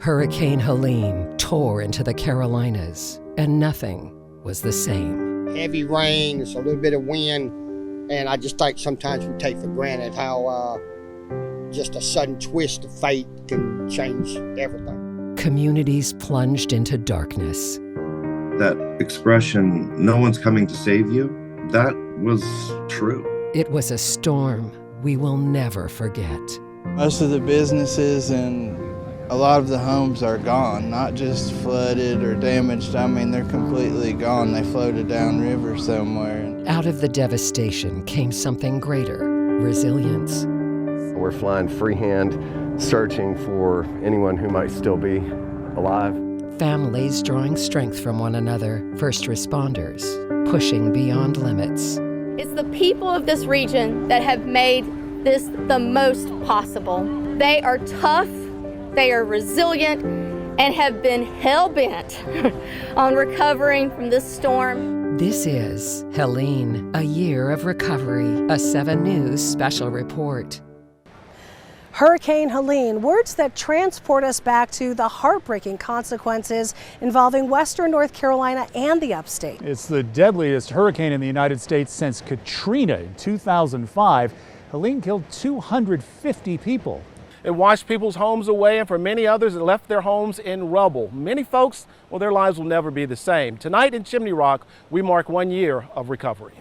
Hurricane Helene tore into the Carolinas, and nothing was the same. Heavy rain, it's a little bit of wind, and I just think sometimes we take for granted how just a sudden twist of fate can change everything. Communities plunged into darkness. That expression, "no one's coming to save you," that was true. It was a storm we will never forget. Most of the businesses and a lot of the homes are gone, not just flooded or damaged. I mean, they're completely gone. They floated downriver somewhere. Out of the devastation came something greater, resilience. We're flying freehand, searching for anyone who might still be alive. Families drawing strength from one another, first responders pushing beyond limits. It's the people of this region that have made this the most possible. They are tough, they are resilient, and have been hell-bent on recovering from this storm. This is Helene, a year of recovery, a 7 News special report. Hurricane Helene, words that transport us back to the heartbreaking consequences involving western North Carolina and the upstate. It's the deadliest hurricane in the United States since Katrina in 2005. Helene killed 250 people. It washed people's homes away, and for many others, it left their homes in rubble. Many folks, well, their lives will never be the same. Tonight in Chimney Rock, we mark 1 year of recovery.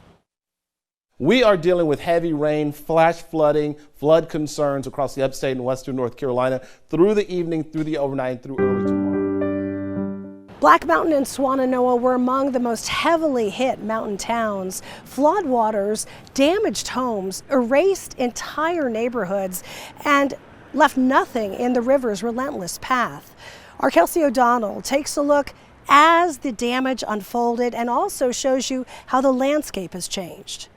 We are dealing with heavy rain, flash flooding, flood concerns across the upstate and western North Carolina through the evening, through the overnight, and through early tomorrow. Black Mountain and Swannanoa were among the most heavily hit mountain towns. Floodwaters damaged homes, erased entire neighborhoods, and left nothing in the river's relentless path. Our Kelsey O'Donnell takes a look as the damage unfolded and also shows you how the landscape has changed.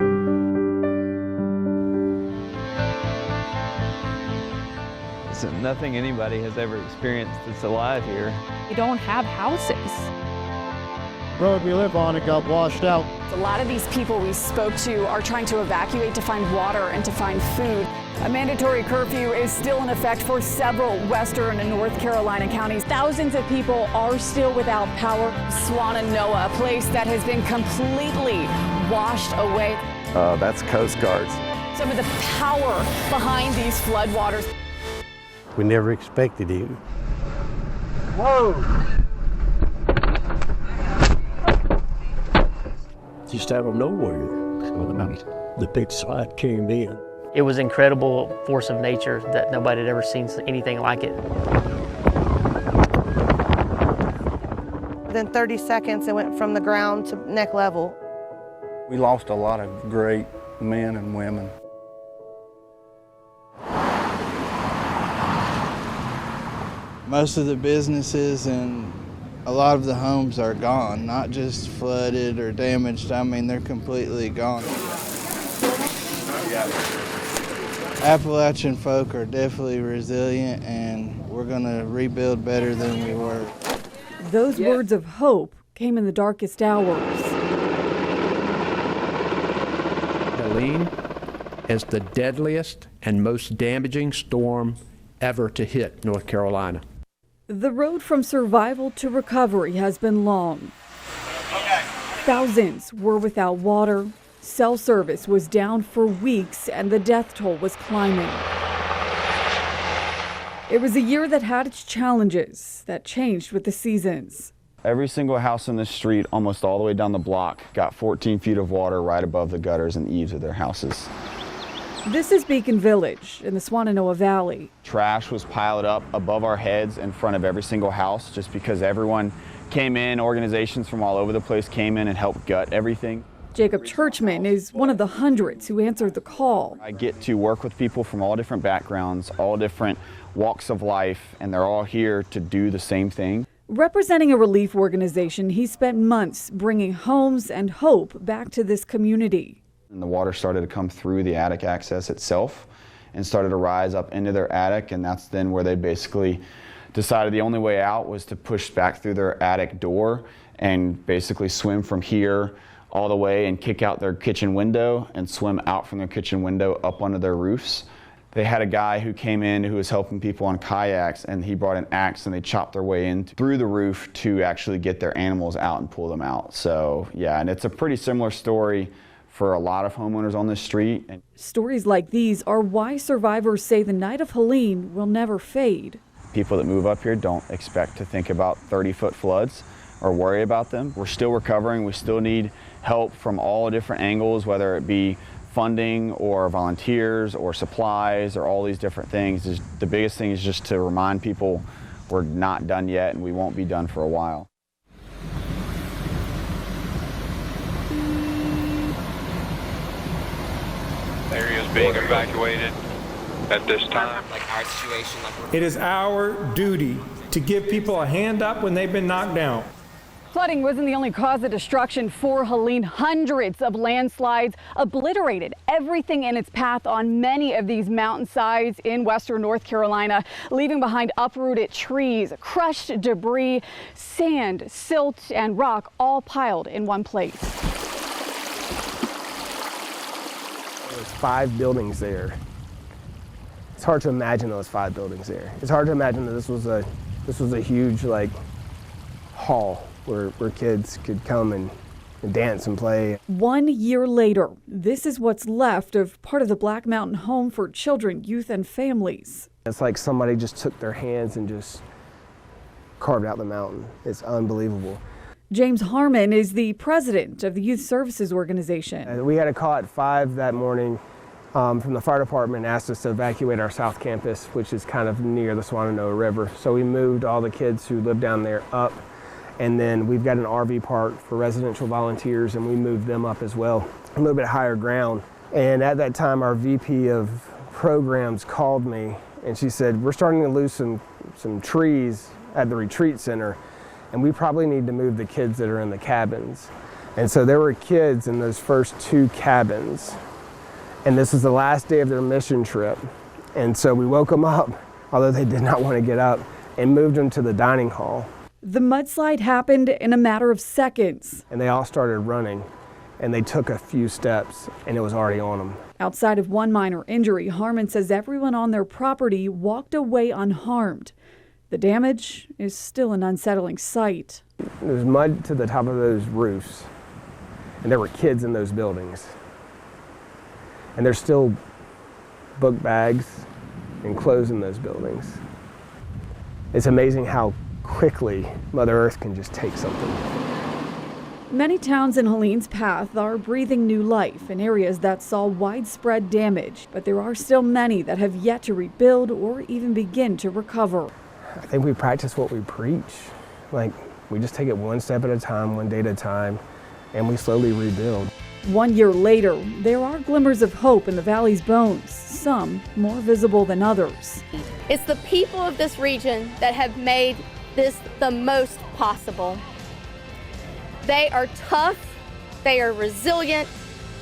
Nothing anybody has ever experienced that's alive here. We don't have houses. The road we live on, it got washed out. A lot of these people we spoke to are trying to evacuate to find water and to find food. A mandatory curfew is still in effect for several western and North Carolina counties. Thousands of people are still without power. Swannanoa, a place that has been completely washed away. That's Coast Guards. Some of the power behind these floodwaters. We never expected him. Whoa! Just out of nowhere, the big slide came in. It was an incredible force of nature that nobody had ever seen anything like it. Within 30 seconds, it went from the ground to neck level. We lost a lot of great men and women. Most of the businesses and a lot of the homes are gone, not just flooded or damaged. I mean, they're completely gone. Appalachian folk are definitely resilient, and we're going to rebuild better than we were. Those words of hope came in the darkest hours. Helene is the deadliest and most damaging storm ever to hit North Carolina. The road from survival to recovery has been long. Thousands were without water. Cell service was down for weeks, and the death toll was climbing. It was a year that had its challenges that changed with the seasons. Every single house in the street, almost all the way down the block, got 14 feet of water right above the gutters and eaves of their houses. This is Beacon Village in the Swannanoa Valley. Trash was piled up above our heads in front of every single house just because everyone came in, organizations from all over the place came in and helped gut everything. Jacob Churchman is one of the hundreds who answered the call. I get to work with people from all different backgrounds, all different walks of life, and they're all here to do the same thing. Representing a relief organization, he spent months bringing homes and hope back to this community. And the water started to come through the attic access itself and started to rise up into their attic, and that's then where they basically decided the only way out was to push back through their attic door and basically swim from here all the way and kick out their kitchen window and swim out from their kitchen window up onto their roofs. They had a guy who came in who was helping people on kayaks, and he brought an axe and they chopped their way in through the roof to actually get their animals out and pull them out. So yeah, and it's a pretty similar story for a lot of homeowners on this street. Stories like these are why survivors say the night of Helene will never fade. People that move up here don't expect to think about 30-foot floods or worry about them. We're still recovering. We still need help from all different angles, whether it be funding or volunteers or supplies or all these different things. The biggest thing is just to remind people we're not done yet and we won't be done for a while. Areas being evacuated at this time. It is our duty to give people a hand up when they've been knocked down. Flooding wasn't the only cause of destruction for Helene. Hundreds of landslides obliterated everything in its path on many of these mountainsides in western North Carolina, leaving behind uprooted trees, crushed debris, sand, silt, and rock all piled in one place. There's 5 buildings there. It's hard to imagine those 5 buildings there. It's hard to imagine that this was a huge hall where kids could come and dance and play. 1 year later, this is what's left of part of the Black Mountain Home for Children, Youth, and Families. It's like somebody just took their hands and just carved out the mountain. It's unbelievable. James Harmon is the president of the Youth Services Organization. We had a call at 5 that morning from the fire department, asked us to evacuate our South Campus, which is kind of near the Swananoa River. So we moved all the kids who live down there up, and then we've got an RV park for residential volunteers, and we moved them up as well, a little bit higher ground. And at that time, our VP of programs called me, and she said, we're starting to lose some trees at the retreat center, and we probably need to move the kids that are in the cabins. And so there were kids in those first 2 cabins, and this is the last day of their mission trip. And so we woke them up, although they did not want to get up, and moved them to the dining hall. The mudslide happened in a matter of seconds. And they all started running, and they took a few steps, and it was already on them. Outside of one minor injury, Harmon says everyone on their property walked away unharmed. The damage is still an unsettling sight. There's mud to the top of those roofs, and there were kids in those buildings. And there's still book bags and clothes in those buildings. It's amazing how quickly Mother Earth can just take something. Many towns in Helene's path are breathing new life in areas that saw widespread damage, but there are still many that have yet to rebuild or even begin to recover. I think we practice what we preach. We just take it one step at a time, one day at a time, and we slowly rebuild. 1 year later, there are glimmers of hope in the valley's bones, some more visible than others. It's the people of this region that have made this the most possible. They are tough, they are resilient,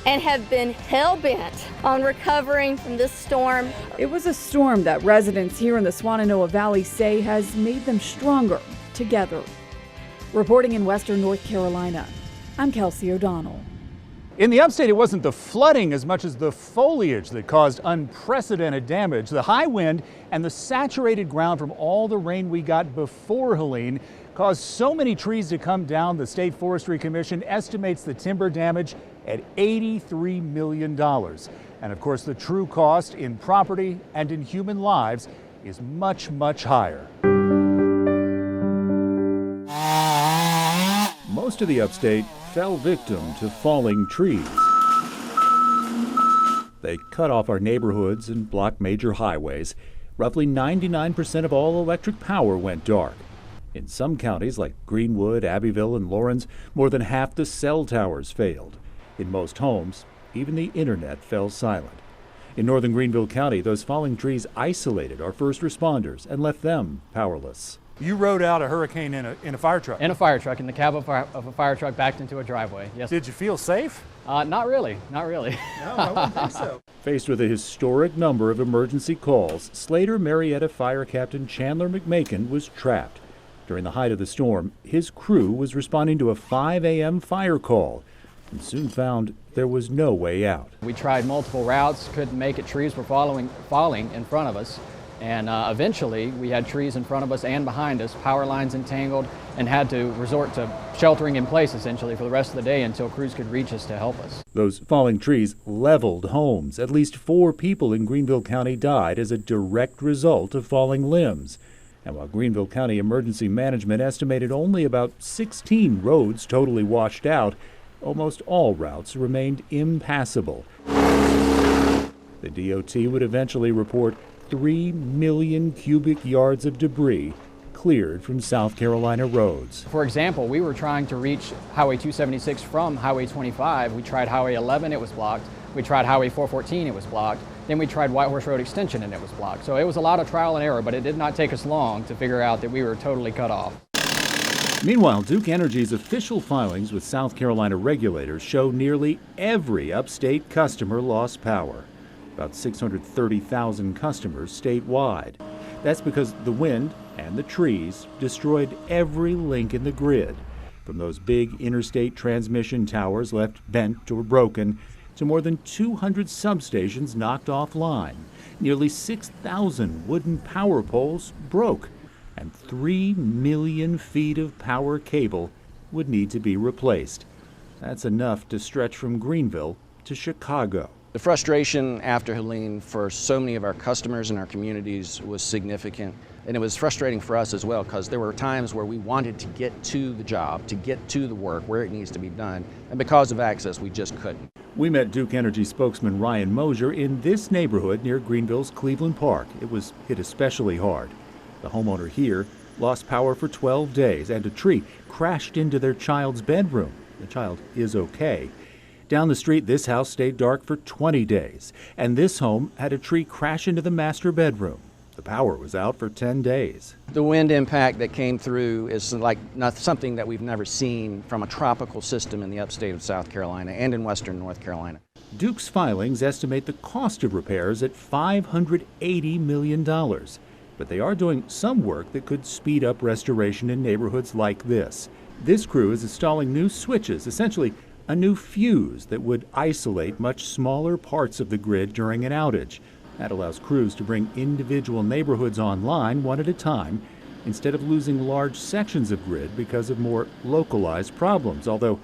and have been hell-bent on recovering from this storm. It was a storm that residents here in the Swananoa Valley say has made them stronger together. Reporting in western North Carolina, I'm Kelsey O'Donnell. In the upstate, it wasn't the flooding as much as the foliage that caused unprecedented damage. The high wind and the saturated ground from all the rain we got before Helene caused so many trees to come down. The State Forestry Commission estimates the timber damage at $83 million. And of course, the true cost in property and in human lives is much, much higher. Most of the upstate fell victim to falling trees. They cut off our neighborhoods and blocked major highways. Roughly 99% of all electric power went dark. In some counties like Greenwood, Abbeville, and Lawrence, more than half the cell towers failed. In most homes, even the internet fell silent. In northern Greenville County, those falling trees isolated our first responders and left them powerless. You rode out a hurricane in a fire truck? In a fire truck, in the cab of a fire truck backed into a driveway, yes. Did you feel safe? Not really, not really. No, I wouldn't think so. Faced with a historic number of emergency calls, Slater Marietta Fire Captain Chandler McMakin was trapped. During the height of the storm, his crew was responding to a 5 a.m. fire call. and soon found there was no way out. We tried multiple routes, couldn't make it. Trees were falling in front of us. And eventually we had trees in front of us and behind us, power lines entangled, and had to resort to sheltering in place essentially for the rest of the day until crews could reach us to help us. Those falling trees leveled homes. At least 4 people in Greenville County died as a direct result of falling limbs. And while Greenville County Emergency Management estimated only about 16 roads totally washed out, almost all routes remained impassable. The DOT would eventually report 3 million cubic yards of debris cleared from South Carolina roads. For example, we were trying to reach Highway 276 from Highway 25. We tried Highway 11, it was blocked. We tried Highway 414, it was blocked. Then we tried White Horse Road Extension and it was blocked. So it was a lot of trial and error, but it did not take us long to figure out that we were totally cut off. Meanwhile, Duke Energy's official filings with South Carolina regulators show nearly every upstate customer lost power. About 630,000 customers statewide. That's because the wind and the trees destroyed every link in the grid, from those big interstate transmission towers left bent or broken to more than 200 substations knocked offline. Nearly 6,000 wooden power poles broke, and 3 million feet of power cable would need to be replaced. That's enough to stretch from Greenville to Chicago. The frustration after Helene for so many of our customers and our communities was significant. And it was frustrating for us as well, because there were times where we wanted to get to the job, to get to the work where it needs to be done. And because of access, we just couldn't. We met Duke Energy spokesman Ryan Mosier in this neighborhood near Greenville's Cleveland Park. It was hit especially hard. The homeowner here lost power for 12 days, and a tree crashed into their child's bedroom. The child is okay. Down the street, this house stayed dark for 20 days, and this home had a tree crash into the master bedroom. The power was out for 10 days. The wind impact that came through is like not something that we've never seen from a tropical system in the upstate of South Carolina and in western North Carolina. Duke's filings estimate the cost of repairs at $580 million, but they are doing some work that could speed up restoration in neighborhoods like this. This crew is installing new switches, essentially a new fuse that would isolate much smaller parts of the grid during an outage. That allows crews to bring individual neighborhoods online one at a time instead of losing large sections of grid because of more localized problems. Although,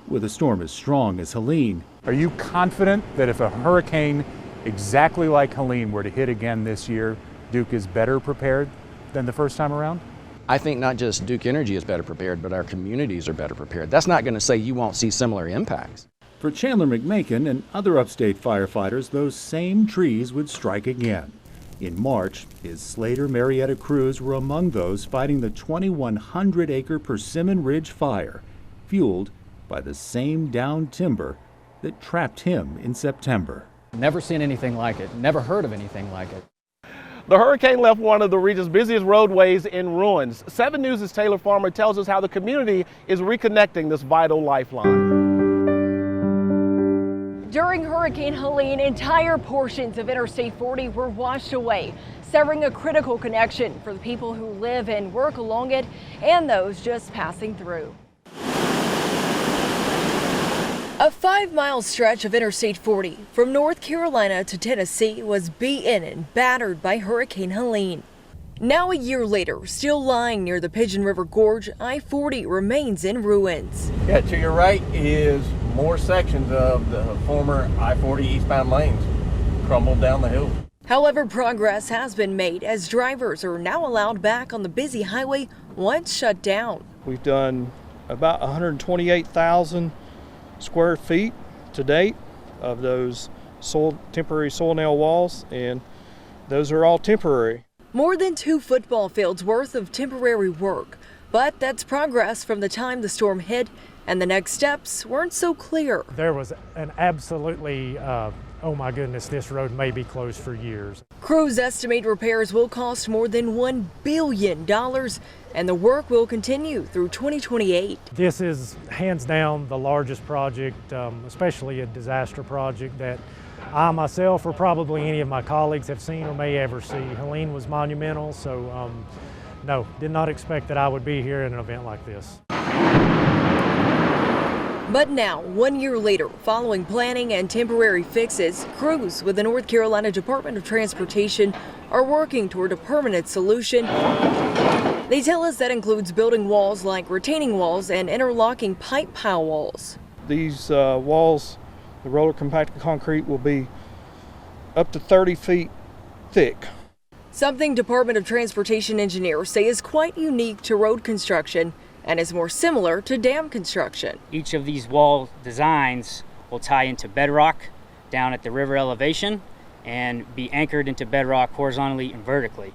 with a storm as strong as Helene. Are you confident that if a hurricane exactly like Helene were to hit again this year, Duke is better prepared than the first time around? I think not just Duke Energy is better prepared, but our communities are better prepared. That's not going to say you won't see similar impacts. For Chandler McMakin and other upstate firefighters, those same trees would strike again. In March, his Slater Marietta crews were among those fighting the 2,100-acre Persimmon Ridge fire, fueled by the same downed timber that trapped him in September. Never seen anything like it, never heard of anything like it. The hurricane left one of the region's busiest roadways in ruins. 7 News' Taylor Farmer tells us how the community is reconnecting this vital lifeline. During Hurricane Helene, entire portions of Interstate 40 were washed away, severing a critical connection for the people who live and work along it and those just passing through. A 5-mile stretch of Interstate 40 from North Carolina to Tennessee was beaten and battered by Hurricane Helene. Now a year later, still lying near the Pigeon River Gorge, I-40 remains in ruins. Yeah, to your right is more sections of the former I-40 eastbound lanes crumbled down the hill. However, progress has been made as drivers are now allowed back on the busy highway once shut down. We've done about 128,000 square feet to date of those temporary soil nail walls, and those are all temporary. More than 2 football fields worth of temporary work, but that's progress from the time the storm hit, and the next steps weren't so clear. There was an absolutely, oh my goodness, this road may be closed for years. Crews estimate repairs will cost more than $1 billion, and the work will continue through 2028. This is hands down the largest project, especially a disaster project that I myself or probably any of my colleagues have seen or may ever see. Helene was monumental, so no, did not expect that I would be here in an event like this. But now, 1 year later, following planning and temporary fixes, crews with the North Carolina Department of Transportation are working toward a permanent solution. They tell us that includes building walls like retaining walls and interlocking pipe pile walls. These walls, the roller compacted concrete, will be up to 30 feet thick. Something Department of Transportation engineers say is quite unique to road construction and is more similar to dam construction. Each of these wall designs will tie into bedrock down at the river elevation and be anchored into bedrock horizontally and vertically.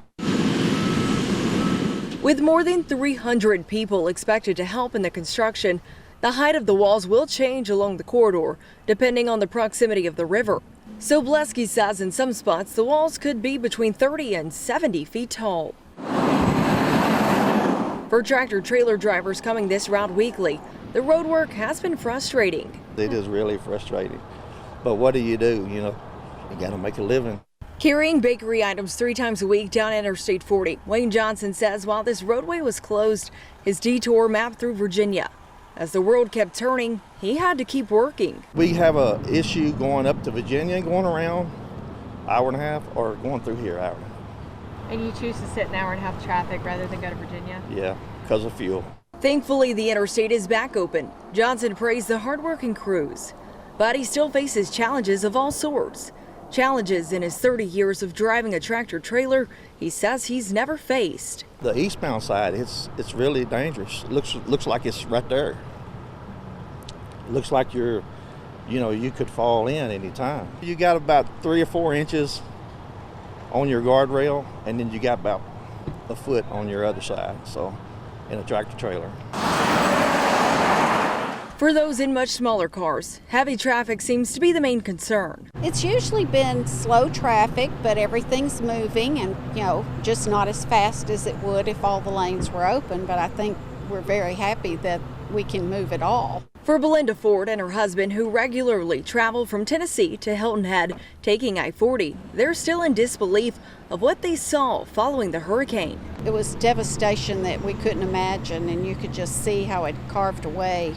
With more than 300 people expected to help in the construction, the height of the walls will change along the corridor depending on the proximity of the river. Sobleski says in some spots the walls could be between 30 and 70 feet tall. For tractor-trailer drivers coming this route weekly, the road work has been frustrating. It is really frustrating. But what do? You got to make a living. Carrying bakery items 3 times a week down Interstate 40, Wayne Johnson says while this roadway was closed, his detour mapped through Virginia. As the world kept turning, he had to keep working. We have an issue going up to Virginia and going around hour and a half, or going through here hour. And you choose to sit an hour and a half traffic rather than go to Virginia? Yeah, because of fuel. Thankfully, the interstate is back open. Johnson praised the hardworking crews, but he still faces challenges of all sorts. Challenges in his 30 years of driving a tractor trailer he says he's never faced. The eastbound side, it's really dangerous. It looks like it's right there. It looks like you could fall in any time. You got about 3 or 4 inches on your guardrail, and then you got about a foot on your other side, so in a tractor trailer. For those in much smaller cars, heavy traffic seems to be the main concern. It's usually been slow traffic, but everything's moving and, just not as fast as it would if all the lanes were open, but I think we're very happy that we can move it all. For Belinda Ford and her husband, who regularly travel from Tennessee to Hilton Head, taking I-40, they're still in disbelief of what they saw following the hurricane. It was devastation that we couldn't imagine, and you could just see how it carved away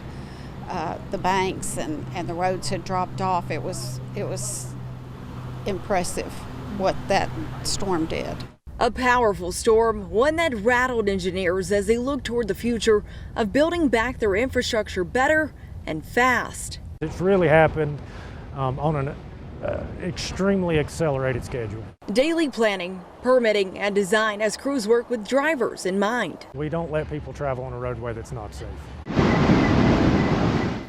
the banks and the roads had dropped off. It was impressive what that storm did. A powerful storm, one that rattled engineers as they look toward the future of building back their infrastructure better and fast. It's really happened on an extremely accelerated schedule. Daily planning, permitting, and design as crews work with drivers in mind. We don't let people travel on a roadway that's not safe.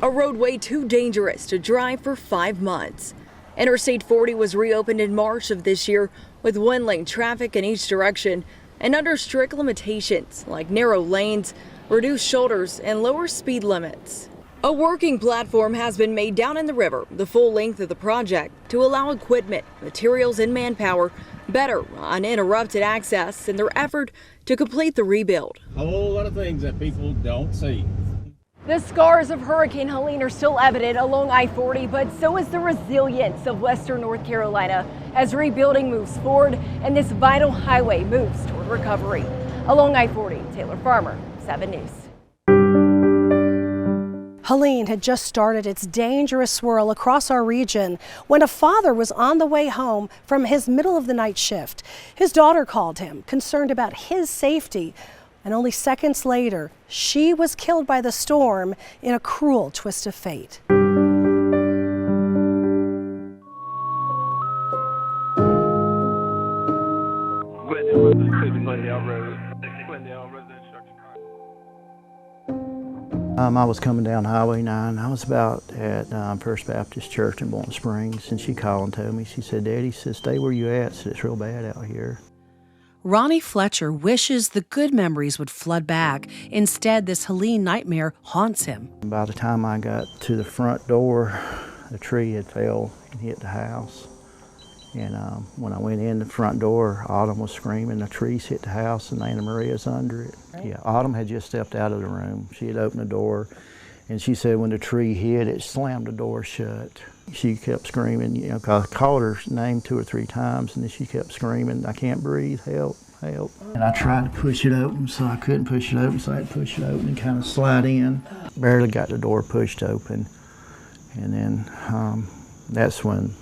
A roadway too dangerous to drive for 5 months. Interstate 40 was reopened in March of this year with 1-lane traffic in each direction and under strict limitations like narrow lanes, reduced shoulders, and lower speed limits. A working platform has been made down in the river the full length of the project to allow equipment, materials, and manpower better uninterrupted access in their effort to complete the rebuild. A whole lot of things that people don't see. The scars of Hurricane Helene are still evident along I-40, but so is the resilience of Western North Carolina as rebuilding moves forward and this vital highway moves toward recovery. Along I-40, Taylor Farmer, 7 News. Helene had just started its dangerous swirl across our region when a father was on the way home from his middle-of-the-night shift. His daughter called him, concerned about his safety. And only seconds later, she was killed by the storm in a cruel twist of fate. I was coming down Highway 9. I was about at First Baptist Church in Bowling Springs, and she called and told me, she said, "Daddy," said, "stay where you at. Said, it's real bad out here." Ronnie Fletcher wishes the good memories would flood back. Instead, this Helene nightmare haunts him. By the time I got to the front door, the tree had fell and hit the house. And when I went in the front door, Autumn was screaming. The trees hit the house and Anna Maria's under it. Yeah, Autumn had just stepped out of the room. She had opened the door And she said when the tree hit, it slammed the door shut. She kept screaming, you know, 'cause I called her name 2 or 3 times, and then she kept screaming, I can't breathe, help, help. And I tried to push it open, so I couldn't push it open, so I had to push it open and kind of slide in. Barely got the door pushed open. And then that's when,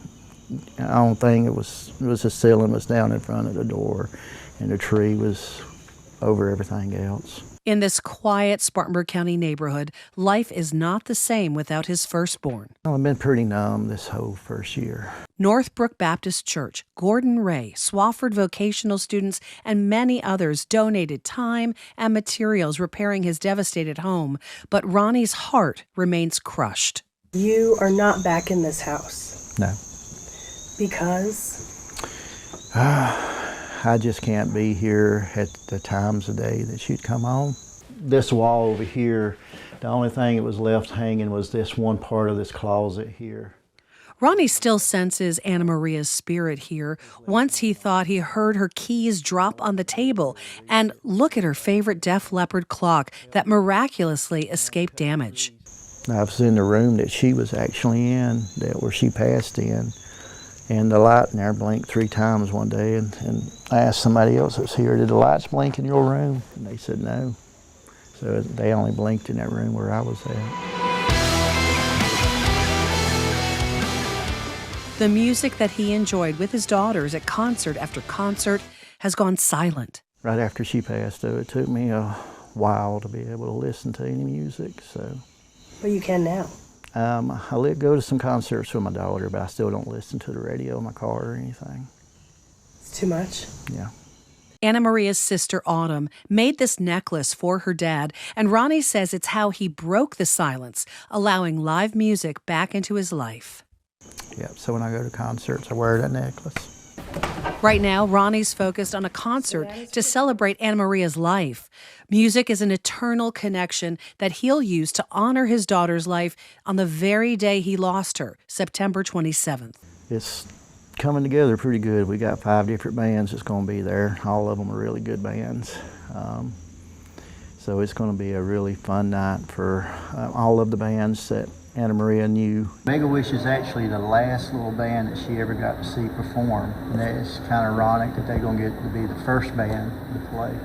I don't think it was the ceiling was down in front of the door, and the tree was over everything else. In this quiet Spartanburg County neighborhood, life is not the same without his firstborn. I've been pretty numb this whole first year. Northbrook Baptist Church, Gordon Ray, Swafford vocational students, and many others donated time and materials repairing his devastated home, but Ronnie's heart remains crushed. You are not back in this house. No. Because? I just can't be here at the times of day that she'd come home. This wall over here, the only thing that was left hanging was this one part of this closet here. Ronnie still senses Anna Maria's spirit here. Once he thought he heard her keys drop on the table, and look at her favorite Def Leppard clock that miraculously escaped damage. I was in the room that she was actually in, where she passed in. And the light in there blinked 3 times one day, and I asked somebody else that was here, did the lights blink in your room? And they said no. So they only blinked in that room where I was at. The music that he enjoyed with his daughters at concert after concert has gone silent. Right after she passed, though, it took me a while to be able to listen to any music, so. But you can now. I go to some concerts with my daughter, but I still don't listen to the radio in my car or anything. It's too much? Yeah. Anna Maria's sister, Autumn, made this necklace for her dad, and Ronnie says it's how he broke the silence, allowing live music back into his life. Yeah, so when I go to concerts, I wear that necklace. Right now, Ronnie's focused on a concert to celebrate Anna Maria's life. Music is an eternal connection that he'll use to honor his daughter's life on the very day he lost her, September 27th. It's coming together pretty good. We got 5 different bands that's going to be there. All of them are really good bands. So it's going to be a really fun night for all of the bands that Anna Maria knew. Mega Wish is actually the last little band that she ever got to see perform. And it's kind of ironic that they're going to get to be the first band to play.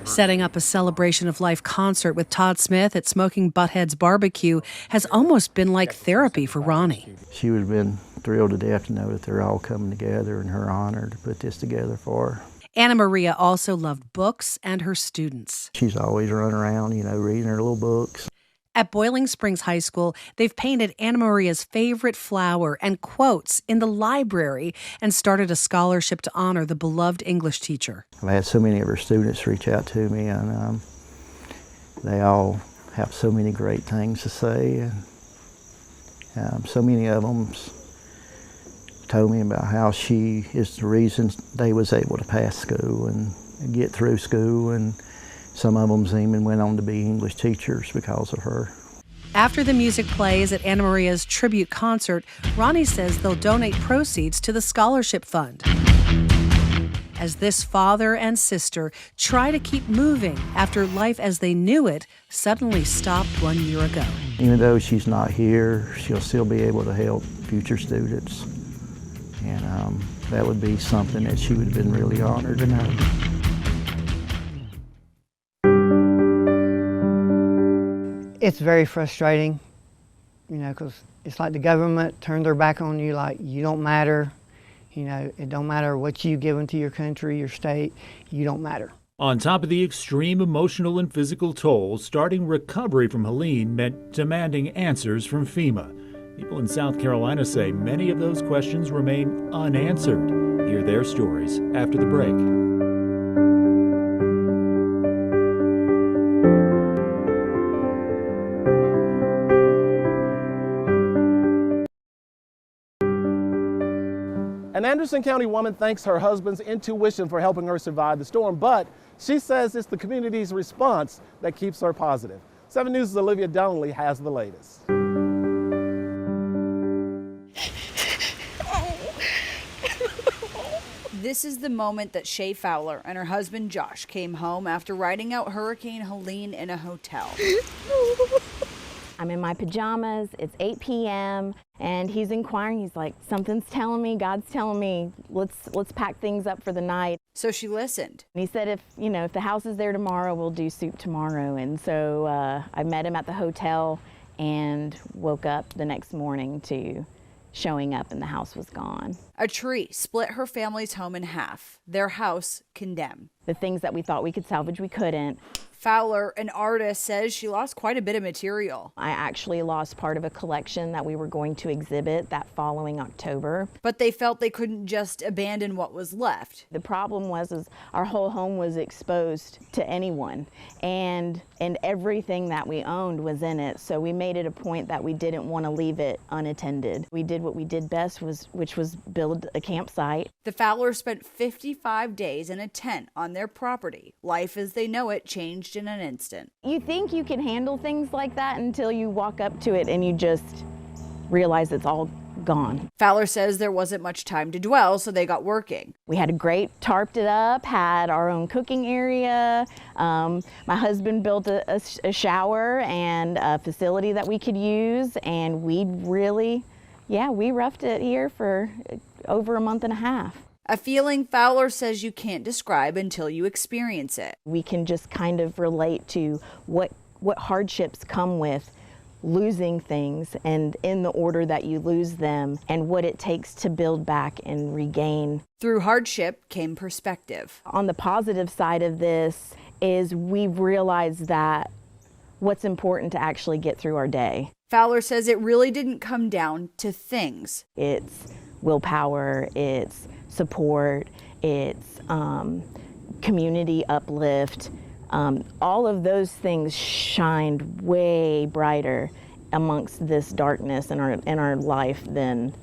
Setting up a celebration of life concert with Todd Smith at Smoking Butthead's Barbecue has almost been like therapy for Ronnie. She would have been thrilled to death to know that they're all coming together in her honor to put this together for her. Anna Maria also loved books and her students. She's always running around, reading her little books. At Boiling Springs High School, they've painted Anna Maria's favorite flower and quotes in the library and started a scholarship to honor the beloved English teacher. I've had so many of her students reach out to me, and they all have so many great things to say. And so many of them told me about how she is the reason they was able to pass school and get through school, and some of them even went on to be English teachers because of her. After the music plays at Anna Maria's tribute concert, Ronnie says they'll donate proceeds to the scholarship fund. As this father and sister try to keep moving after life as they knew it suddenly stopped 1 year ago. Even though she's not here, she'll still be able to help future students. And that would be something that she would have been really honored to know. It's very frustrating, because it's like the government turned their back on you, like you don't matter. It don't matter what you give into your country, your state, you don't matter. On top of the extreme emotional and physical toll, starting recovery from Helene meant demanding answers from FEMA. People in South Carolina say many of those questions remain unanswered. Hear their stories after the break. An Anderson County woman thanks her husband's intuition for helping her survive the storm, but she says it's the community's response that keeps her positive. 7 News' Olivia Donnelly has the latest. This is the moment that Shay Fowler and her husband Josh came home after riding out Hurricane Helene in a hotel. I'm in my pajamas, it's 8 p.m., and he's inquiring. He's like, something's telling me, God's telling me, let's pack things up for the night. So she listened. And he said, if the house is there tomorrow, we'll do soup tomorrow. And so I met him at the hotel and woke up the next morning to showing up, and the house was gone. A tree split her family's home in half. Their house condemned. The things that we thought we could salvage, we couldn't. Fowler, an artist, says she lost quite a bit of material. I actually lost part of a collection that we were going to exhibit that following October. But they felt they couldn't just abandon what was left. The problem was our whole home was exposed to anyone, and everything that we owned was in it. So we made it a point that we didn't want to leave it unattended. We did what we did best, which was build a campsite. The Fowlers spent 55 days in a tent on their property. Life as they know it changed in an instant. You think you can handle things like that until you walk up to it and you just realize it's all gone. Fowler says there wasn't much time to dwell, so they got working. We had a great, tarped it up, had our own cooking area. My husband built a shower and a facility that we could use, and we roughed it here for over a month and a half. A feeling Fowler says you can't describe until you experience it. We can just kind of relate to what hardships come with losing things, and in the order that you lose them, and what it takes to build back and regain. Through hardship came perspective. On the positive side of this is we've realized that what's important to actually get through our day. Fowler says it really didn't come down to things. It's willpower, it's support, it's community uplift. All of those things shined way brighter amongst this darkness in our life than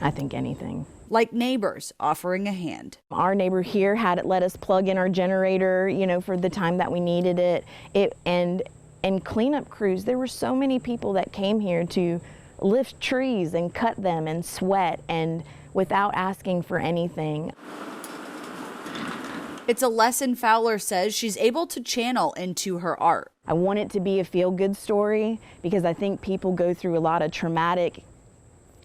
I think anything. Like neighbors offering a hand. Our neighbor here had let us plug in our generator, for the time that we needed it. And cleanup crews, there were so many people that came here to lift trees and cut them and sweat, and without asking for anything. It's a lesson Fowler says she's able to channel into her art. I want it to be a feel-good story because I think people go through a lot of traumatic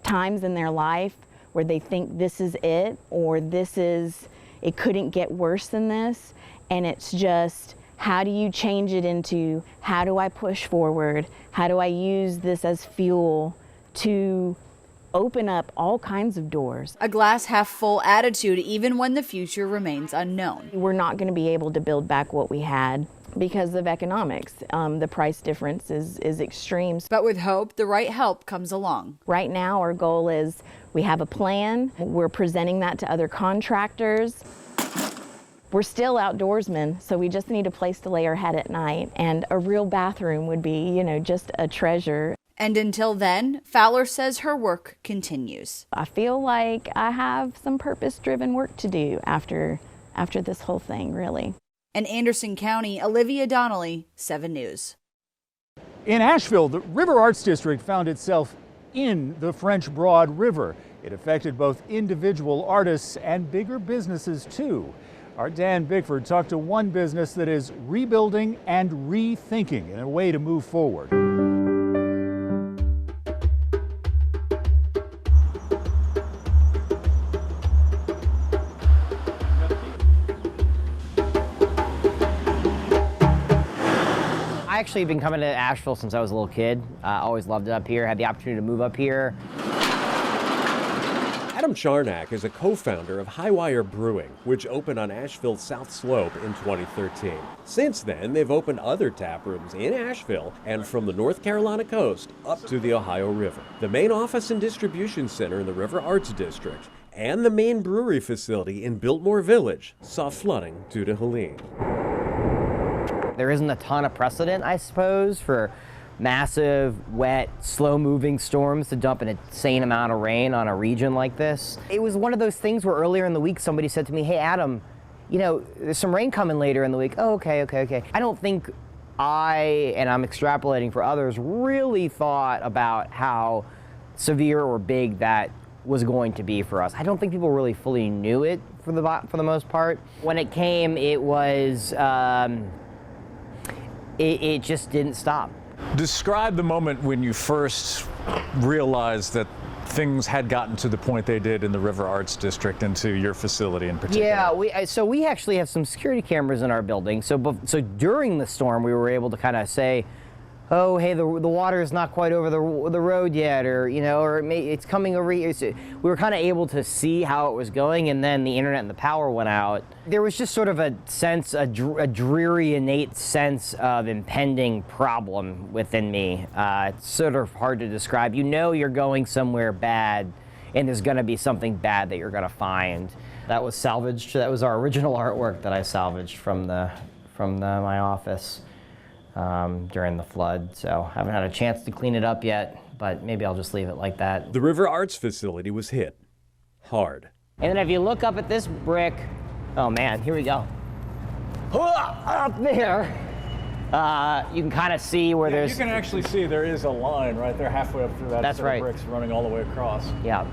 times in their life where they think this is it, or it couldn't get worse than this. And it's just, how do you change it into, how do I push forward? How do I use this as fuel to open up all kinds of doors? A glass half full attitude even when the future remains unknown. We're not going to be able to build back what we had because of economics. The price difference is extreme. But with hope, the right help comes along. Right now our goal is we have a plan. We're presenting that to other contractors. We're still outdoorsmen, so we just need a place to lay our head at night, and a real bathroom would be, just a treasure. And until then, Fowler says her work continues. I feel like I have some purpose-driven work to do after this whole thing, really. In Anderson County, Olivia Donnelly, 7 News. In Asheville, the River Arts District found itself in the French Broad River. It affected both individual artists and bigger businesses, too. Our Dan Bickford talked to one business that is rebuilding and rethinking in a way to move forward. I actually have been coming to Asheville since I was a little kid. I always loved it up here, had the opportunity to move up here. Adam Charnak is a co-founder of Highwire Brewing, which opened on Asheville's South Slope in 2013. Since then, they've opened other tap rooms in Asheville and from the North Carolina coast up to the Ohio River. The main office and distribution center in the River Arts District and the main brewery facility in Biltmore Village saw flooding due to Helene. There isn't a ton of precedent, I suppose, for massive, wet, slow-moving storms to dump an insane amount of rain on a region like this. It was one of those things where earlier in the week somebody said to me, hey, Adam, there's some rain coming later in the week. Oh, okay. I don't think and I'm extrapolating for others, really thought about how severe or big that was going to be for us. I don't think people really fully knew it for the most part. When it came, it was, it just didn't stop. Describe the moment when you first realized that things had gotten to the point they did in the River Arts District and to your facility in particular. Yeah, so we actually have some security cameras in our building. So during the storm, we were able to kind of say, oh, hey, the water is not quite over the road yet, or, you know, or it's coming over here. So we were kind of able to see how it was going, and then the internet and the power went out. There was just sort of a sense, a dreary, innate sense of impending problem within me. It's sort of hard to describe. You know you're going somewhere bad, and there's going to be something bad that you're going to find. That was salvaged. That was our original artwork that I salvaged from my office. During the flood, so haven't had a chance to clean it up yet, but maybe I'll just leave it like that. The River Arts facility was hit hard. And then if you look up at this brick, oh man, here we go. Up there, you can kind of see where there's... You can actually see there is a line right there halfway up through that That's set right. of bricks running all the way across. Yeah.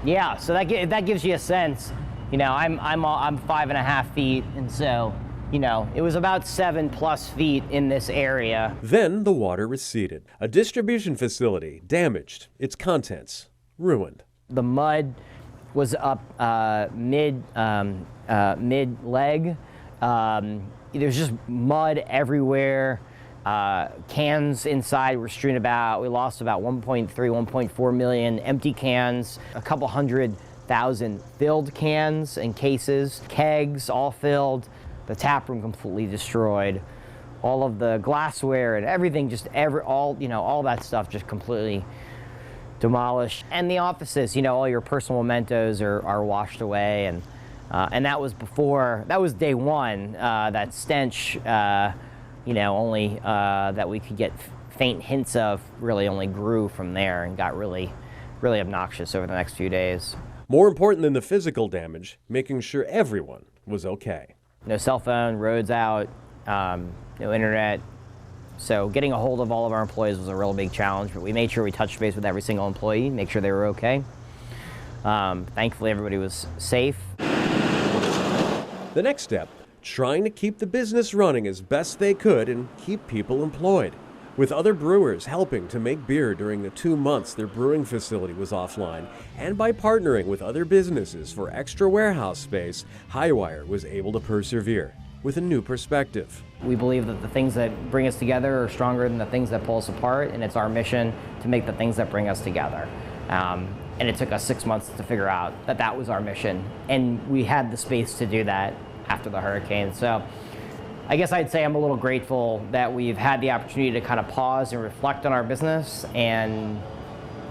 Yeah, so that gives you a sense. You know, I'm 5.5 feet, and so, you know, it was about 7+ feet in this area. Then the water receded. A distribution facility damaged, its contents ruined. The mud was up mid-leg. There's just mud everywhere. Cans inside were strewn about. We lost about 1.4 million empty cans, a couple 100,000 filled cans and cases, kegs all filled. The tap room completely destroyed. All of the glassware and everything, all that stuff just completely demolished. And the offices, you know, all your personal mementos are washed away. And that was day one. That stench, only that we could get faint hints of really only grew from there and got really, really obnoxious over the next few days. More important than the physical damage, making sure everyone was okay. No cell phone, roads out, no internet. So getting a hold of all of our employees was a real big challenge, but we made sure we touched base with every single employee, make sure they were okay. Thankfully, everybody was safe. The next step, trying to keep the business running as best they could and keep people employed. With other brewers helping to make beer during the 2 months their brewing facility was offline, and by partnering with other businesses for extra warehouse space, Highwire was able to persevere with a new perspective. We believe that the things that bring us together are stronger than the things that pull us apart, and it's our mission to make the things that bring us together. And it took us 6 months to figure out that that was our mission, and we had the space to do that after the hurricane. So I guess I'd say I'm a little grateful that we've had the opportunity to kind of pause and reflect on our business and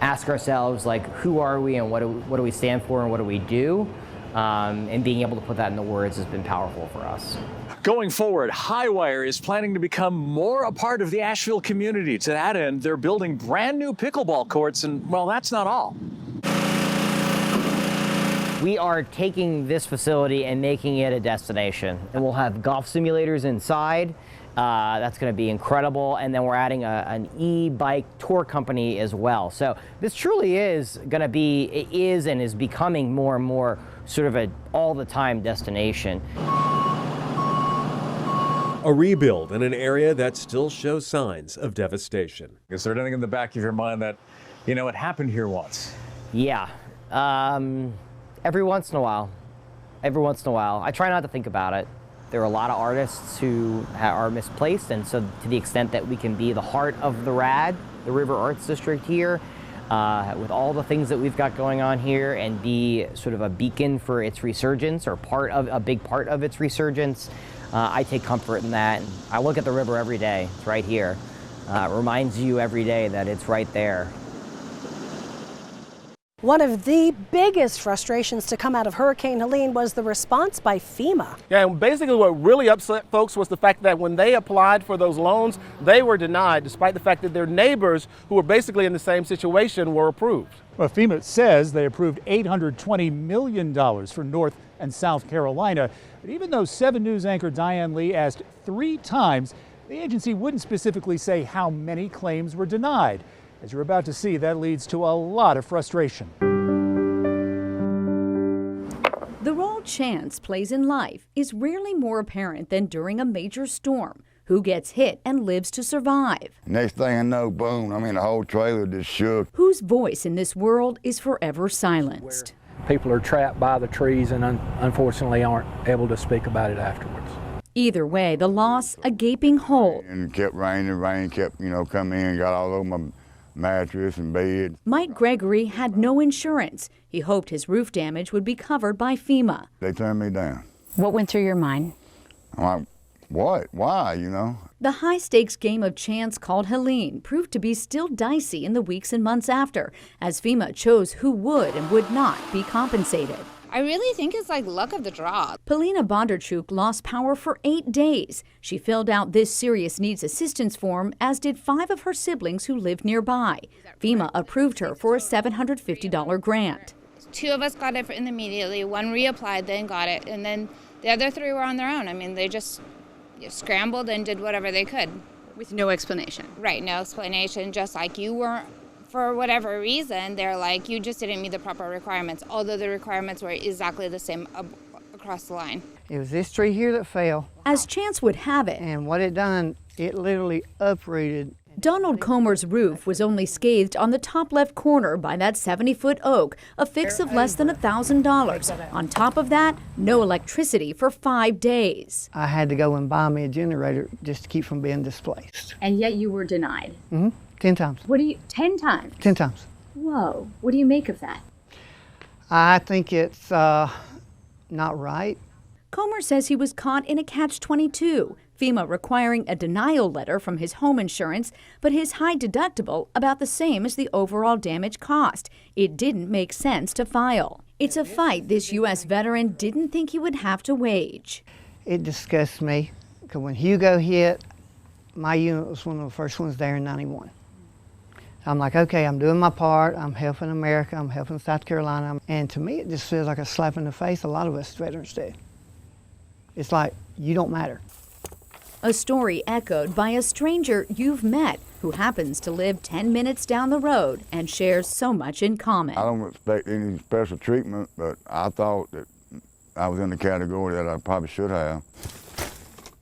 ask ourselves, like, who are we and what do we stand for and what do we do? And being able to put that into words has been powerful for us. Going forward, Highwire is planning to become more a part of the Asheville community. To that end, they're building brand new pickleball courts, and, well, that's not all. We are taking this facility and making it a destination. And we'll have golf simulators inside. That's going to be incredible. And then we're adding an e-bike tour company as well. So this truly is going to be, it is and is becoming more and more sort of a all-the-time destination. A rebuild in an area that still shows signs of devastation. Is there anything in the back of your mind that, you know, it happened here once? Yeah. Every once in a while. I try not to think about it. There are a lot of artists who are misplaced, and so to the extent that we can be the heart of the RAD, the River Arts District here, with all the things that we've got going on here, and be sort of a beacon for its resurgence, or a big part of its resurgence, I take comfort in that. And I look at the river every day. It's right here. It reminds you every day that it's right there. One of the biggest frustrations to come out of Hurricane Helene was the response by FEMA. Yeah, and basically what really upset folks was the fact that when they applied for those loans, they were denied, despite the fact that their neighbors who were basically in the same situation were approved. Well, FEMA says they approved $820 million for North and South Carolina. But even though 7 News anchor Diane Lee asked 3 times, the agency wouldn't specifically say how many claims were denied. As you're about to see, that leads to a lot of frustration. The role chance plays in life is rarely more apparent than during a major storm. Who gets hit and lives to survive? Next thing I know, boom, the whole trailer just shook. Whose voice in this world is forever silenced? People are trapped by the trees and unfortunately aren't able to speak about it afterwards. Either way, the loss, a gaping hole. And it kept raining, rain kept, coming in, got all over my mattress and bed. Mike Gregory had no insurance. He hoped his roof damage would be covered by FEMA. They turned me down. What went through your mind? I'm like, what? Why, The high-stakes game of chance called Helene proved to be still dicey in the weeks and months after, as FEMA chose who would and would not be compensated. I really think it's like luck of the draw. Polina Bondarchuk lost power for 8 days. She filled out this serious needs assistance form, as did 5 of her siblings who lived nearby. FEMA approved her for a $750 grant. 2 of us got it immediately. 1 reapplied, then got it, and then the other 3 were on their own. They just scrambled and did whatever they could. With no explanation? Right, no explanation, just like you weren't, for whatever reason, they're like, you just didn't meet the proper requirements, although the requirements were exactly the same across the line. It was this tree here that fell. As chance would have it. And what it done, it literally uprooted. Donald Comer's roof was only scathed on the top left corner by that 70-foot oak, a fix of less than $1,000. On top of that, no electricity for 5 days. I had to go and buy me a generator just to keep from being displaced. And yet you were denied? 10 times. 10 times? 10 times. Whoa, what do you make of that? I think it's not right. Comer says he was caught in a catch-22, FEMA requiring a denial letter from his home insurance, but his high deductible about the same as the overall damage cost. It didn't make sense to file. It's a fight this U.S. veteran didn't think he would have to wage. It disgusts me, because when Hugo hit, my unit was one of the first ones there in '91. I'm like, okay, I'm doing my part, I'm helping America, I'm helping South Carolina, and to me it just feels like a slap in the face a lot of us veterans do. It's like, you don't matter. A story echoed by a stranger you've met who happens to live 10 minutes down the road and shares so much in common. I don't expect any special treatment, but I thought that I was in the category that I probably should have.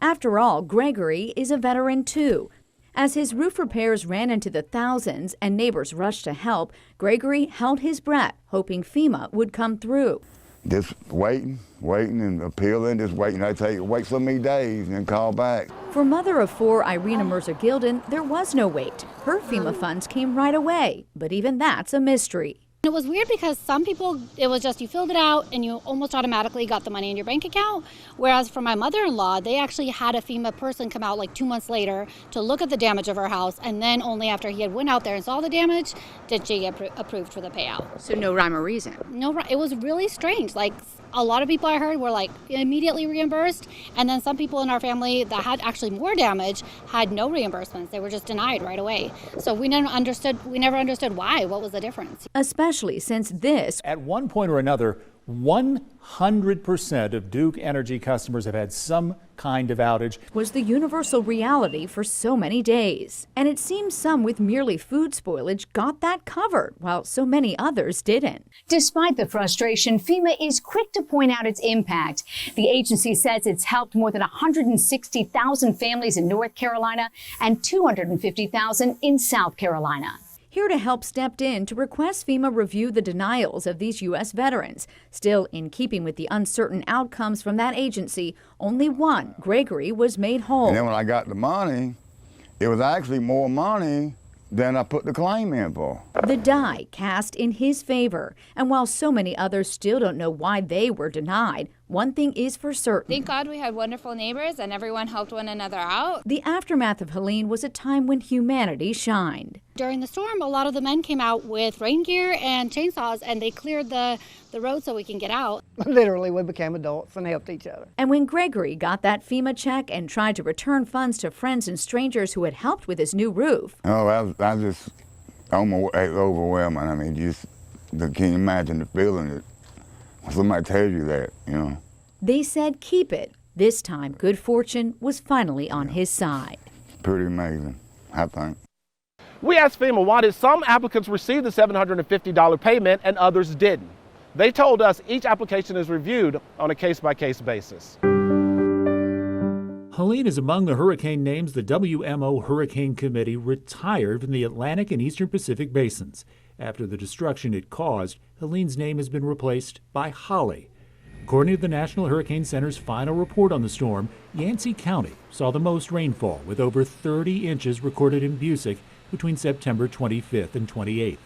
After all, Gregory is a veteran too. As his roof repairs ran into the thousands and neighbors rushed to help, Gregory held his breath, hoping FEMA would come through. Just waiting and appealing, just waiting. I tell you, wait so many days and then call back. For mother of 4, Irina Mercer-Gilden, there was no wait. Her FEMA funds came right away, but even that's a mystery. It was weird because some people, it was just you filled it out and you almost automatically got the money in your bank account. Whereas for my mother-in-law, they actually had a FEMA person come out like 2 months later to look at the damage of her house. And then only after he had went out there and saw the damage did she get approved for the payout. So no rhyme or reason? No, it was really strange. Like a lot of people I heard were like immediately reimbursed. And then some people in our family that had actually more damage had no reimbursements. They were just denied right away. So we never understood why. What was the difference? Especially since this. At one point or another, 100% of Duke Energy customers have had some kind of outage. Was the universal reality for so many days. And it seems some with merely food spoilage got that covered, while so many others didn't. Despite the frustration, FEMA is quick to point out its impact. The agency says it's helped more than 160,000 families in North Carolina and 250,000 in South Carolina. Here to help stepped in to request FEMA review the denials of these U.S. veterans. Still, in keeping with the uncertain outcomes from that agency, only one, Gregory, was made whole. And then when I got the money, it was actually more money than I put the claim in for. The die cast in his favor. And while so many others still don't know why they were denied, one thing is for certain. Thank God we had wonderful neighbors and everyone helped one another out. The aftermath of Helene was a time when humanity shined. During the storm, a lot of the men came out with rain gear and chainsaws and they cleared the road so we can get out. Literally, we became adults and helped each other. And when Gregory got that FEMA check and tried to return funds to friends and strangers who had helped with his new roof. Oh, I just, almost overwhelming. I mean, can you imagine the feeling that somebody tells you that, you know? They said keep it. This time, good fortune was finally on his side. Pretty amazing, I think. We asked FEMA why did some applicants receive the $750 payment and others didn't. They told us each application is reviewed on a case-by-case basis. Helene is among the hurricane names the WMO Hurricane Committee retired from the Atlantic and Eastern Pacific basins. After the destruction it caused, Helene's name has been replaced by Holly. According to the National Hurricane Center's final report on the storm, Yancey County saw the most rainfall, with over 30 inches recorded in Busick between September 25th and 28th.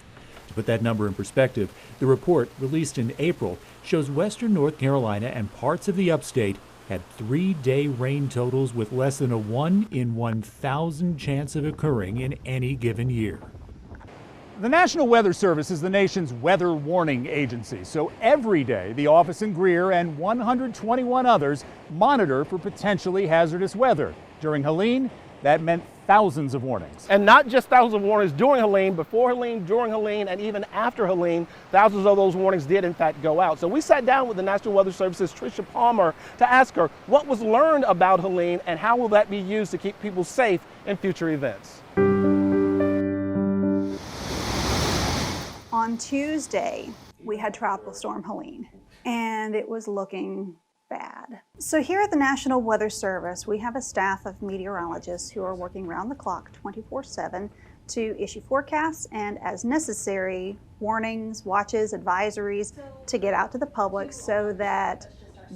To put that number in perspective, the report, released in April, shows western North Carolina and parts of the upstate had 3-day rain totals with less than a 1 in 1,000 chance of occurring in any given year. The National Weather Service is the nation's weather warning agency, so every day the office in Greer and 121 others monitor for potentially hazardous weather. During Helene, that meant thousands of warnings. And not just thousands of warnings during Helene, before Helene, during Helene, and even after Helene, thousands of those warnings did in fact go out. So we sat down with the National Weather Service's Tricia Palmer to ask her what was learned about Helene and how will that be used to keep people safe in future events. On Tuesday, we had Tropical Storm Helene, and it was looking bad. So here at the National Weather Service, we have a staff of meteorologists who are working around the clock 24/7 to issue forecasts and, as necessary, warnings, watches, advisories to get out to the public so that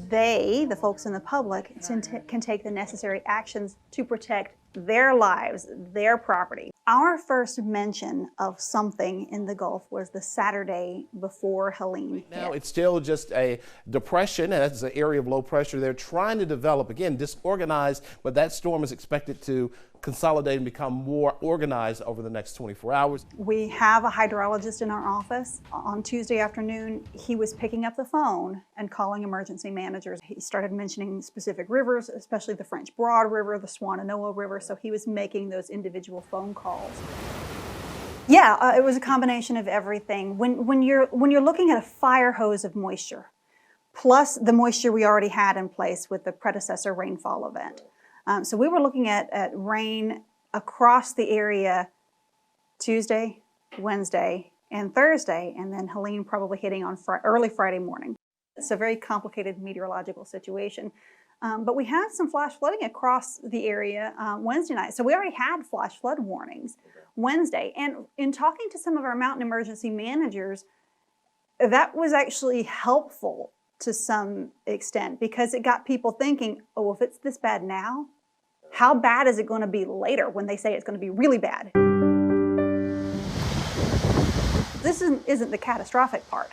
they, the folks in the public, can take the necessary actions to protect their lives, their property. Our first mention of something in the Gulf was the Saturday before Helene hit. Now it's still just a depression, and that's an area of low pressure. They're trying to develop, again, disorganized, but that storm is expected to consolidate and become more organized over the next 24 hours. We have a hydrologist in our office. On Tuesday afternoon, he was picking up the phone and calling emergency managers. He started mentioning specific rivers, especially the French Broad River, the Swananoa River, so he was making those individual phone calls. Yeah, it was a combination of everything. When you're looking at a fire hose of moisture, plus the moisture we already had in place with the predecessor rainfall event. So we were looking at rain across the area Tuesday, Wednesday, and Thursday, and then Helene probably hitting on early Friday morning. It's a very complicated meteorological situation. But we had some flash flooding across the area Wednesday night. So we already had flash flood warnings Wednesday. And in talking to some of our mountain emergency managers, that was actually helpful to some extent because it got people thinking, oh, if it's this bad now, how bad is it going to be later when they say it's going to be really bad? This isn't the catastrophic part.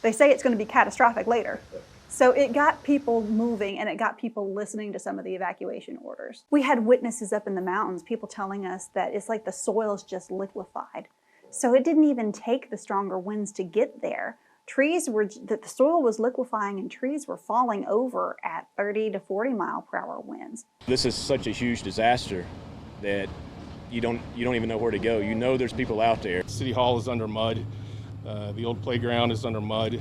They say it's going to be catastrophic later. So it got people moving and it got people listening to some of the evacuation orders. We had witnesses up in the mountains, people telling us that it's like the soil's just liquefied. So it didn't even take the stronger winds to get there. The soil was liquefying and trees were falling over at 30 to 40 mile per hour winds. This is such a huge disaster that you don't even know where to go. You know there's people out there. City Hall is under mud. The old playground is under mud.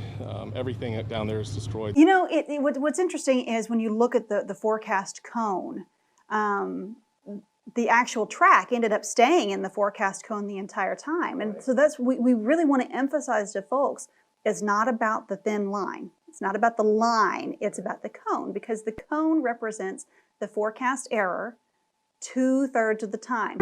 Everything down there is destroyed. You know, what's interesting is when you look at the forecast cone, the actual track ended up staying in the forecast cone the entire time. And so we really want to emphasize to folks, it's not about the thin line. It's not about the line, it's about the cone, because the cone represents the forecast error 2/3 of the time.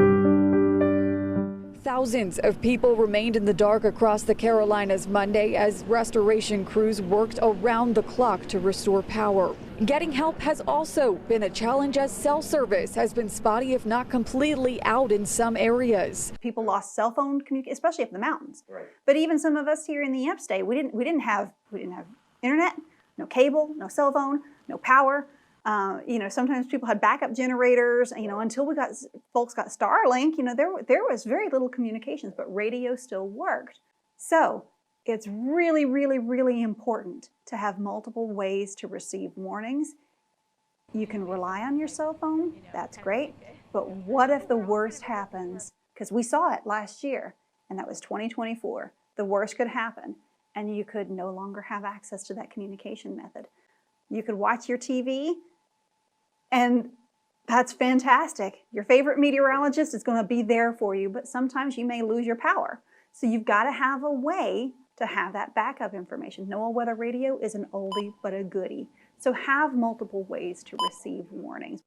Thousands of people remained in the dark across the Carolinas Monday as restoration crews worked around the clock to restore power. Getting help has also been a challenge as cell service has been spotty, if not completely out in some areas. People lost cell phone communication, especially up in the mountains. Right. But even some of us here in the upstate, we didn't have internet, no cable, no cell phone, no power. Sometimes people had backup generators, until folks got Starlink, there was very little communications, but radio still worked. So it's really, really, really important to have multiple ways to receive warnings. You can rely on your cell phone, that's great, but what if the worst happens? Because we saw it last year, and that was 2024. The worst could happen, and you could no longer have access to that communication method. You could watch your TV, and that's fantastic. Your favorite meteorologist is going to be there for you, but sometimes you may lose your power. So you've got to have a way to have that backup information. NOAA Weather Radio is an oldie but a goodie. So have multiple ways to receive warnings.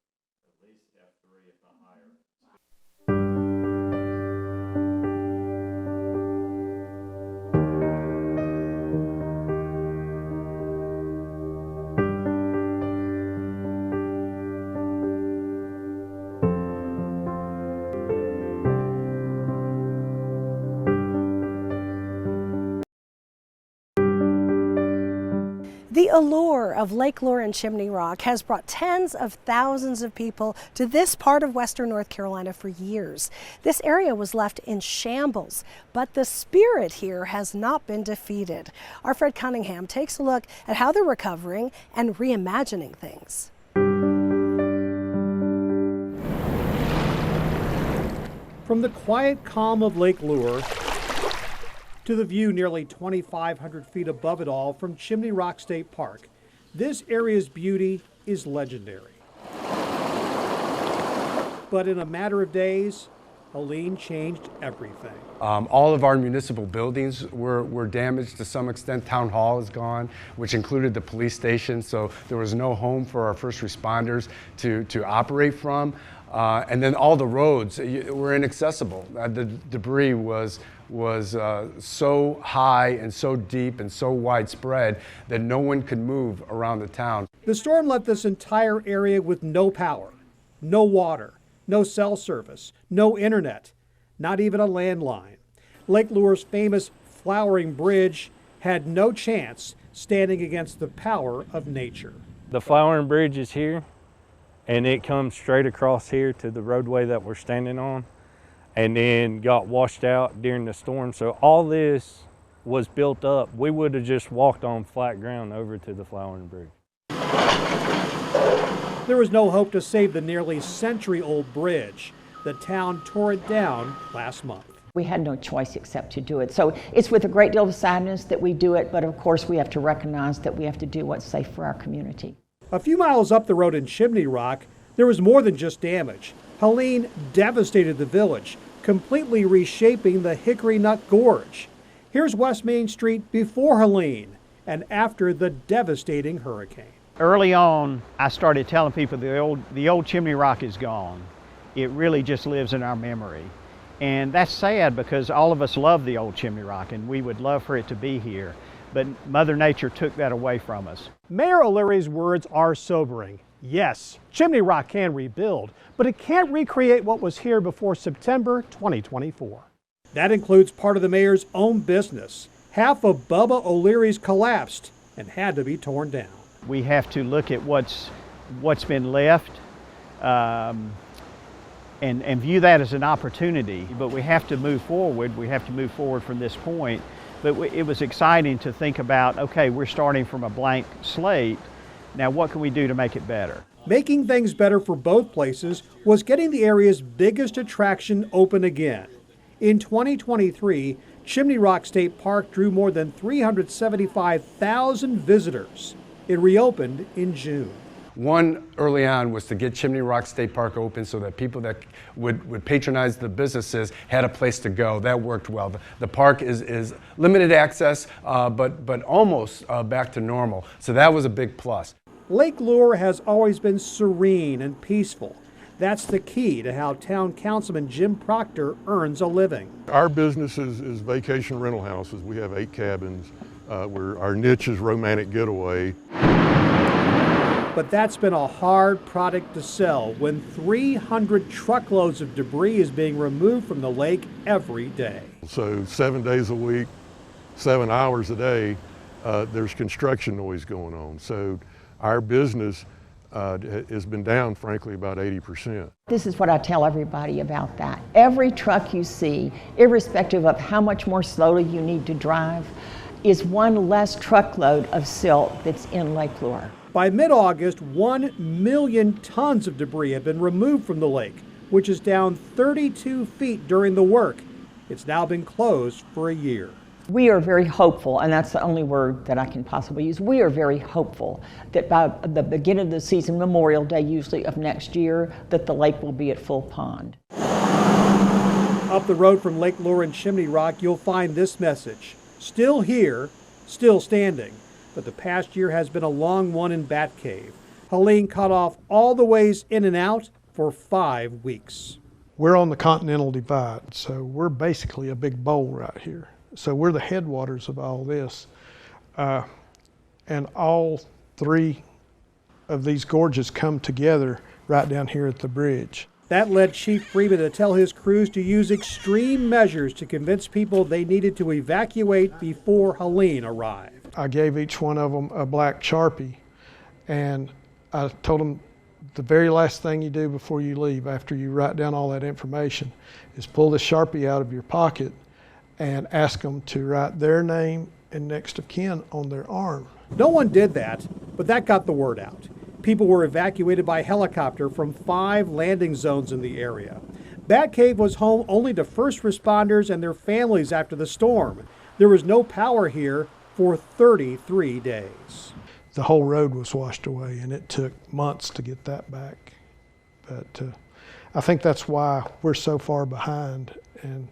The allure of Lake Lure and Chimney Rock has brought tens of thousands of people to this part of western North Carolina for years. This area was left in shambles, but the spirit here has not been defeated. Our Fred Cunningham takes a look at how they're recovering and reimagining things. From the quiet calm of Lake Lure to the view nearly 2,500 feet above it all from Chimney Rock State Park, this area's beauty is legendary. But in a matter of days, Helene changed everything. All of our municipal buildings were damaged to some extent. Town Hall is gone, which included the police station, so there was no home for our first responders to operate from. And then all the roads were inaccessible. The debris was so high and so deep and so widespread that no one could move around the town. The storm left this entire area with no power, no water, no cell service, no internet, not even a landline. Lake Lure's famous flowering bridge had no chance standing against the power of nature. The flowering bridge is here, and it comes straight across here to the roadway that we're standing on, and then got washed out during the storm. So all this was built up. We would have just walked on flat ground over to the flowering bridge. There was no hope to save the nearly century-old bridge. The town tore it down last month. We had no choice except to do it. So it's with a great deal of sadness that we do it, but of course we have to recognize that we have to do what's safe for our community. A few miles up the road in Chimney Rock, there was more than just damage. Helene devastated the village, completely reshaping the Hickory Nut Gorge. Here's West Main Street before Helene and after the devastating hurricane. Early on, I started telling people the old Chimney Rock is gone. It really just lives in our memory. And that's sad because all of us love the old Chimney Rock and we would love for it to be here. But Mother Nature took that away from us. Mayor O'Leary's words are sobering. Yes, Chimney Rock can rebuild, but it can't recreate what was here before September 2024. That includes part of the mayor's own business. Half of Bubba O'Leary's collapsed and had to be torn down. We have to look at what's been left and view that as an opportunity, but we have to move forward. We have to move forward from this point. But it was exciting to think about, okay, we're starting from a blank slate. Now what can we do to make it better? Making things better for both places was getting the area's biggest attraction open again. In 2023, Chimney Rock State Park drew more than 375,000 visitors. It reopened in June. One early on was to get Chimney Rock State Park open so that people that would patronize the businesses had a place to go. That worked well. The park is limited access, but almost back to normal. So that was a big plus. Lake Lure has always been serene and peaceful. That's the key to how Town Councilman Jim Proctor earns a living. Our business is vacation rental houses. We have 8 cabins. Our niche is romantic getaway. But that's been a hard product to sell when 300 truckloads of debris is being removed from the lake every day. So 7 days a week, 7 hours a day, there's construction noise going on. So our business has been down, frankly, about 80%. This is what I tell everybody about that. Every truck you see, irrespective of how much more slowly you need to drive, is one less truckload of silt that's in Lake Lure. By mid-August, 1 million tons of debris have been removed from the lake, which is down 32 feet during the work. It's now been closed for a year. We are very hopeful, and that's the only word that I can possibly use. We are very hopeful that by the beginning of the season, Memorial Day usually of next year, that the lake will be at full pond. Up the road from Lake Lure and Chimney Rock, you'll find this message. Still here, still standing. But the past year has been a long one in Bat Cave. Helene cut off all the ways in and out for 5 weeks. We're on the Continental Divide, so we're basically a big bowl right here. So we're the headwaters of all this. And all 3 of these gorges come together right down here at the bridge. That led Chief Freeman to tell his crews to use extreme measures to convince people they needed to evacuate before Helene arrived. I gave each one of them a black Sharpie, and I told them the very last thing you do before you leave, after you write down all that information, is pull the Sharpie out of your pocket and ask them to write their name and next of kin on their arm. No one did that, but that got the word out. People were evacuated by helicopter from 5 landing zones in the area. Batcave was home only to first responders and their families after the storm. There was no power here for 33 days. The whole road was washed away, and it took months to get that back. But I think that's why we're so far behind. And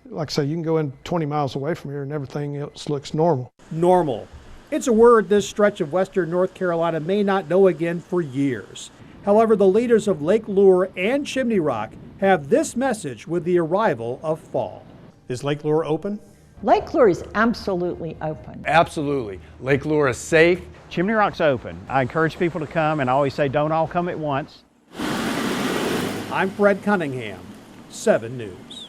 like I say, you can go in 20 miles away from here and everything else looks normal. Normal. It's a word this stretch of western North Carolina may not know again for years. However, the leaders of Lake Lure and Chimney Rock have this message with the arrival of fall. Is Lake Lure open? Lake Lure is absolutely open. Absolutely. Lake Lure is safe. Chimney Rock's open. I encourage people to come, and I always say don't all come at once. I'm Fred Cunningham, 7 News.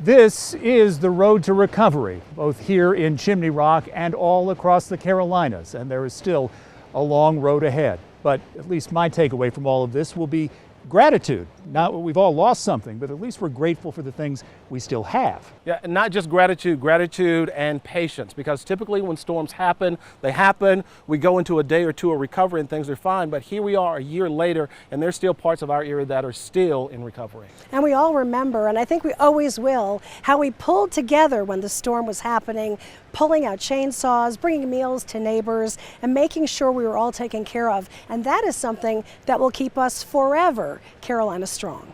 This is the road to recovery, both here in Chimney Rock and all across the Carolinas, and there is still a long road ahead. But at least my takeaway from all of this will be gratitude. Not that we've all lost something, but at least we're grateful for the things we still have. Yeah, and not just gratitude and patience, because typically when storms happen, they happen, we go into a day or two of recovery and things are fine, but here we are a year later and there's still parts of our area that are still in recovery. And we all remember, and I think we always will, how we pulled together when the storm was happening, pulling out chainsaws, bringing meals to neighbors, and making sure we were all taken care of. And that is something that will keep us forever Carolina strong.